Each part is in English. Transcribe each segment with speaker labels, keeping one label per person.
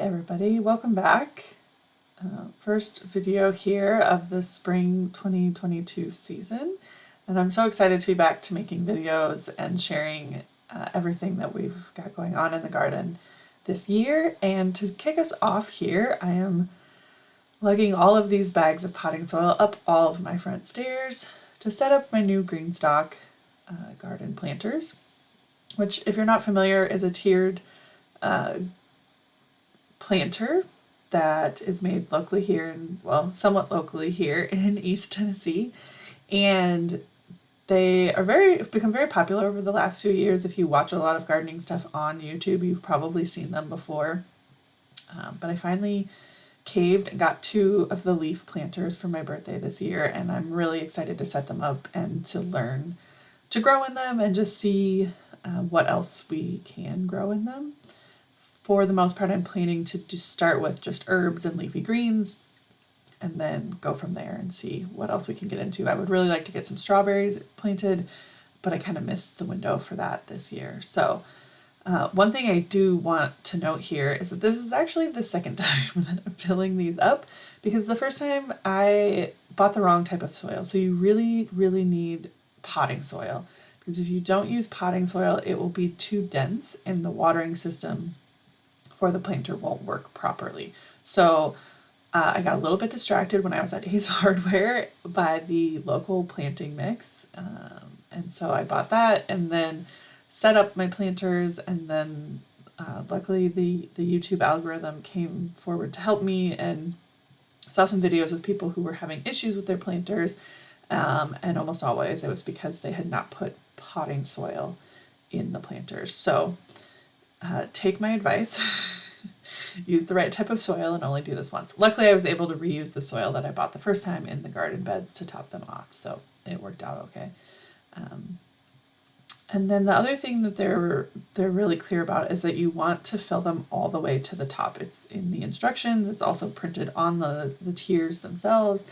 Speaker 1: everybody, welcome back. First video here of the spring 2022 season, and I'm so excited to be back to making videos and sharing everything that we've got going on in the garden this year. And to kick us off here, I am lugging all of these bags of potting soil up all of my front stairs to set up my new GreenStalk garden planters, which, if you're not familiar, is a tiered planter that is made locally here somewhat locally here in East Tennessee, and they are become very popular over the last few years. If you watch a lot of gardening stuff on YouTube, you've probably seen them before. But I finally caved and got 2 of the leaf planters for my birthday this year, and I'm really excited to set them up and to learn to grow in them and just see what else we can grow in them. For the most part, I'm planning to just start with just herbs and leafy greens and then go from there and see what else we can get into. I would really like to get some strawberries planted, but I kind of missed the window for that this year. So one thing I do want to note here is that this is actually the second time that I'm filling these up, because the first time I bought the wrong type of soil. So you really, really need potting soil, because if you don't use potting soil, it will be too dense and the watering system for the planter won't work properly. So I got a little bit distracted when I was at Ace Hardware by the local planting mix. And so I bought that and then set up my planters, and then luckily the YouTube algorithm came forward to help me and saw some videos of people who were having issues with their planters, and almost always it was because they had not put potting soil in the planters. So take my advice, use the right type of soil, and only do this once. Luckily, I was able to reuse the soil that I bought the first time in the garden beds to top them off, so it worked out okay. And then the other thing that they're really clear about is that you want to fill them all the way to the top. It's in the instructions. It's also printed on the tiers themselves.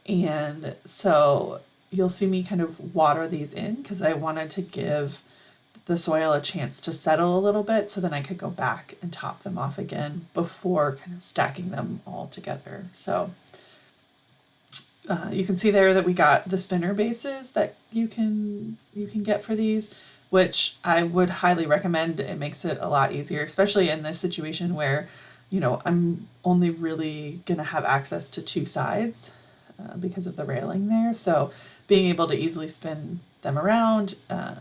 Speaker 1: And so you'll see me kind of water these in because I wanted to give the soil a chance to settle a little bit, so then I could go back and top them off again before kind of stacking them all together. So you can see there that we got the spinner bases that you can get for these, which I would highly recommend. It makes it a lot easier, especially in this situation where, you know, I'm only really gonna have access to 2 sides because of the railing there. So being able to easily spin them around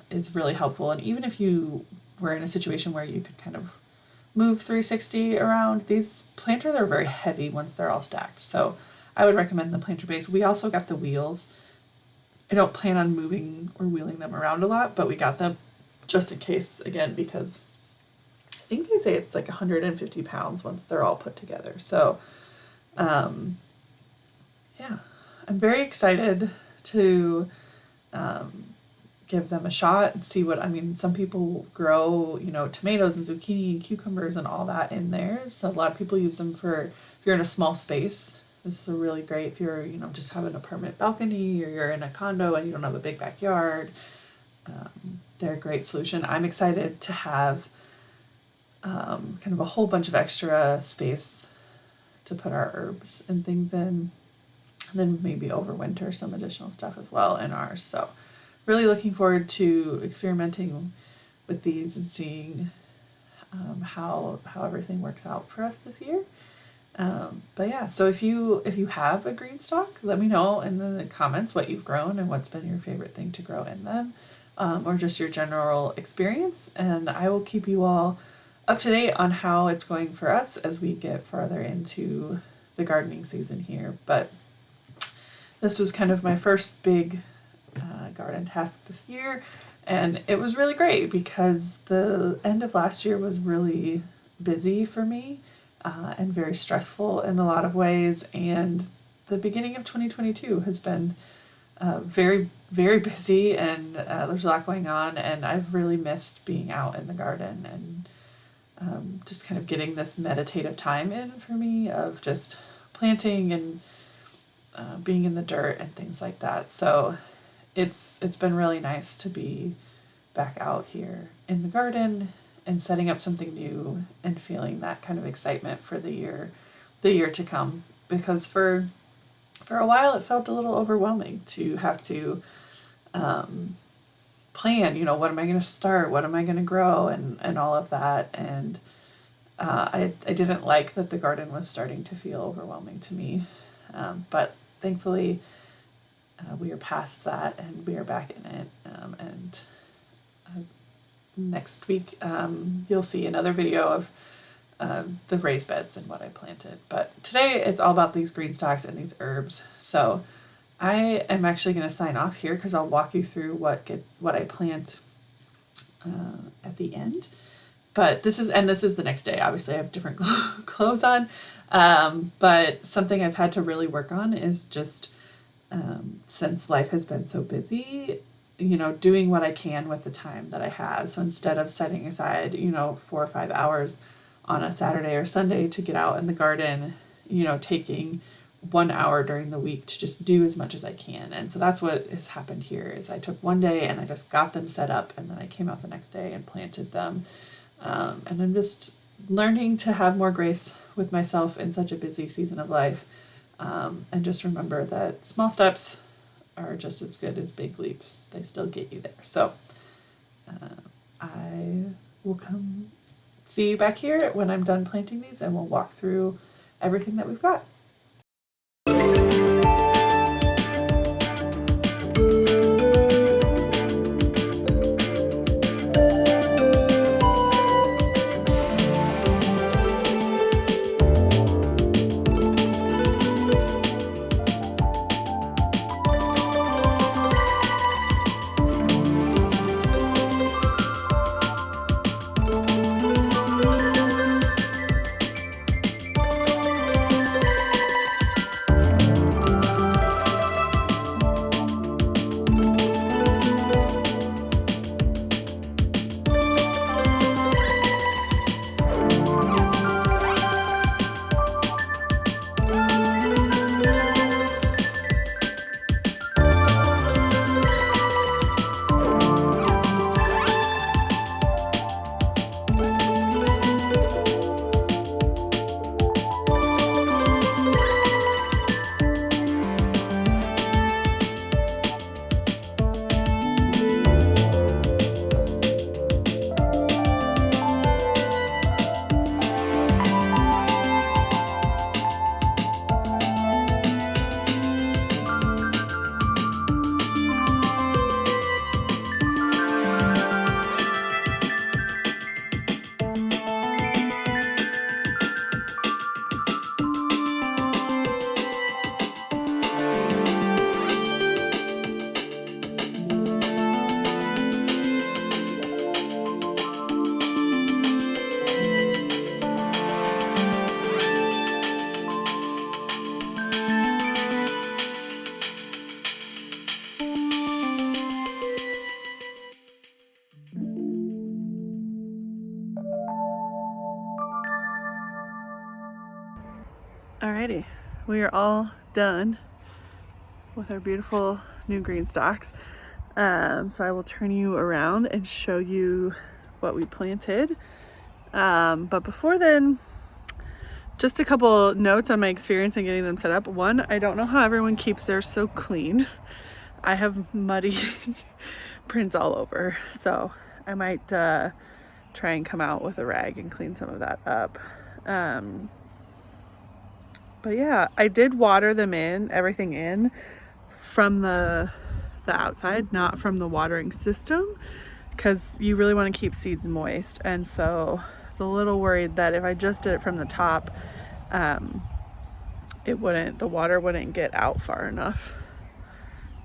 Speaker 1: is really helpful. And even if you were in a situation where you could kind of move 360 around, these planters are very heavy once they're all stacked. So I would recommend the planter base. We also got the wheels. I don't plan on moving or wheeling them around a lot, but we got them just in case, again, because I think they say it's like 150 pounds once they're all put together. So yeah, I'm very excited to give them a shot and see what, I mean, some people grow, you know, tomatoes and zucchini and cucumbers and all that in theirs. So a lot of people use them for, if you're in a small space, this is a really great, if you're, you know, just have an apartment balcony or you're in a condo and you don't have a big backyard, they're a great solution. I'm excited to have kind of a whole bunch of extra space to put our herbs and things in. And then maybe overwinter some additional stuff as well in ours. So really looking forward to experimenting with these and seeing how everything works out for us this year. But yeah, so if you have a GreenStalk, let me know in the comments what you've grown and what's been your favorite thing to grow in them, or just your general experience, and I will keep you all up to date on how it's going for us as we get farther into the gardening season here. But this was kind of my first big garden task this year, and it was really great because the end of last year was really busy for me and very stressful in a lot of ways, and the beginning of 2022 has been very, very busy, and there's a lot going on, and I've really missed being out in the garden and just kind of getting this meditative time in for me of just planting and being in the dirt and things like that. So it's been really nice to be back out here in the garden and setting up something new and feeling that kind of excitement for the year to come. Because for a while it felt a little overwhelming to have to plan, you know, what am I going to start, what am I going to grow, and all of that. And I didn't like that the garden was starting to feel overwhelming to me, but thankfully we are past that and we are back in it. And next week you'll see another video of the raised beds and what I planted. But today it's all about these green stalks and these herbs. So I am actually going to sign off here because I'll walk you through what I plant at the end. But this is the next day. Obviously I have different clothes on. But something I've had to really work on is just since life has been so busy, you know, doing what I can with the time that I have. So instead of setting aside, you know, 4 or 5 hours on a Saturday or Sunday to get out in the garden, you know, taking 1 hour during the week to just do as much as I can. And so that's what has happened here is I took one day and I just got them set up, and then I came out the next day and planted them. And I'm just learning to have more grace with myself in such a busy season of life. And just remember that small steps are just as good as big leaps. They still get you there. So I will come see you back here when I'm done planting these, and we'll walk through everything that we've got. Alrighty, we are all done with our beautiful new green stalks. So I will turn you around and show you what we planted. But before then, just a couple notes on my experience in getting them set up. One, I don't know how everyone keeps theirs so clean. I have muddy prints all over, so I might try and come out with a rag and clean some of that up. But yeah, I did water them everything in from the outside, not from the watering system, because you really want to keep seeds moist. And so I was a little worried that if I just did it from the top, the water wouldn't get out far enough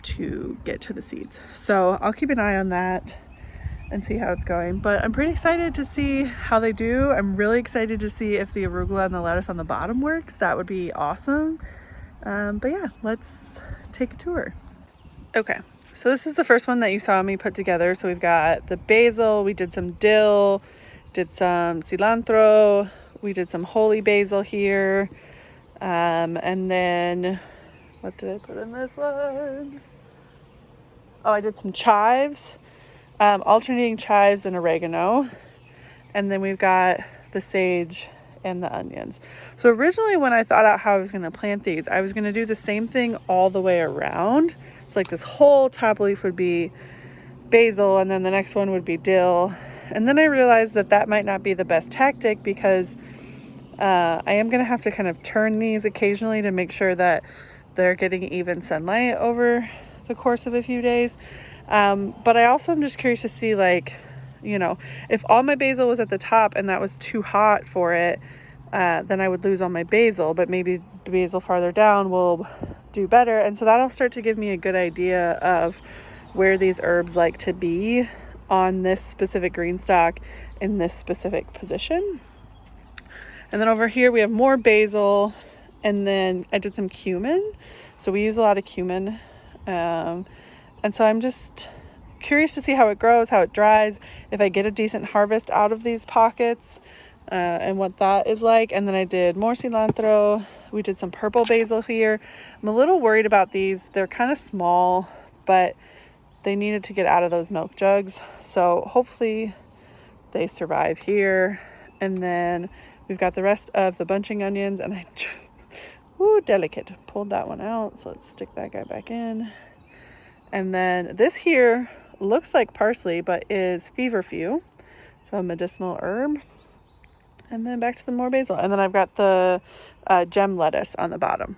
Speaker 1: to get to the seeds. So I'll keep an eye on that and see how it's going. But I'm pretty excited to see how they do. I'm really excited to see if the arugula and the lettuce on the bottom works. That would be awesome. But yeah, let's take a tour. Okay, so this is the first one that you saw me put together. So we've got the basil, we did some dill, did some cilantro, we did some holy basil here. And then, what did I put in this one? Oh, I did some chives. Alternating chives and oregano. And then we've got the sage and the onions. So originally when I thought out how I was going to plant these, I was going to do the same thing all the way around. So like this whole top leaf would be basil, and then the next one would be dill. And then I realized that that might not be the best tactic, because I am going to have to kind of turn these occasionally to make sure that they're getting even sunlight over the course of a few days. But I also am just curious to see, like, you know, if all my basil was at the top and that was too hot for it, then I would lose all my basil, but maybe the basil farther down will do better. And so that'll start to give me a good idea of where these herbs like to be on this specific GreenStalk in this specific position. And then over here we have more basil, and then I did some cumin. So we use a lot of cumin. And so I'm just curious to see how it grows, how it dries, if I get a decent harvest out of these pockets, and what that is like. And then I did more cilantro. We did some purple basil here. I'm a little worried about these. They're kind of small, but they needed to get out of those milk jugs. So hopefully they survive here. And then we've got the rest of the bunching onions, and I just, ooh, delicate, pulled that one out. So let's stick that guy back in. And then this here looks like parsley, but is feverfew, so a medicinal herb. And then back to the more basil. And then I've got the gem lettuce on the bottom.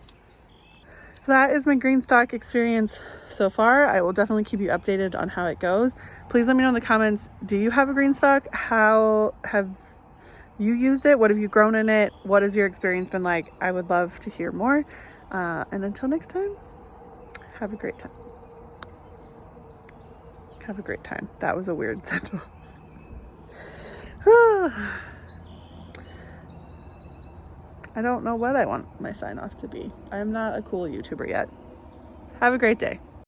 Speaker 1: So that is my GreenStalk experience so far. I will definitely keep you updated on how it goes. Please let me know in the comments, do you have a GreenStalk? How have you used it? What have you grown in it? What has your experience been like? I would love to hear more. And until next time, have a great time. Have a great time. That was a weird sentence. I don't know what I want my sign off to be. I'm not a cool YouTuber yet. Have a great day.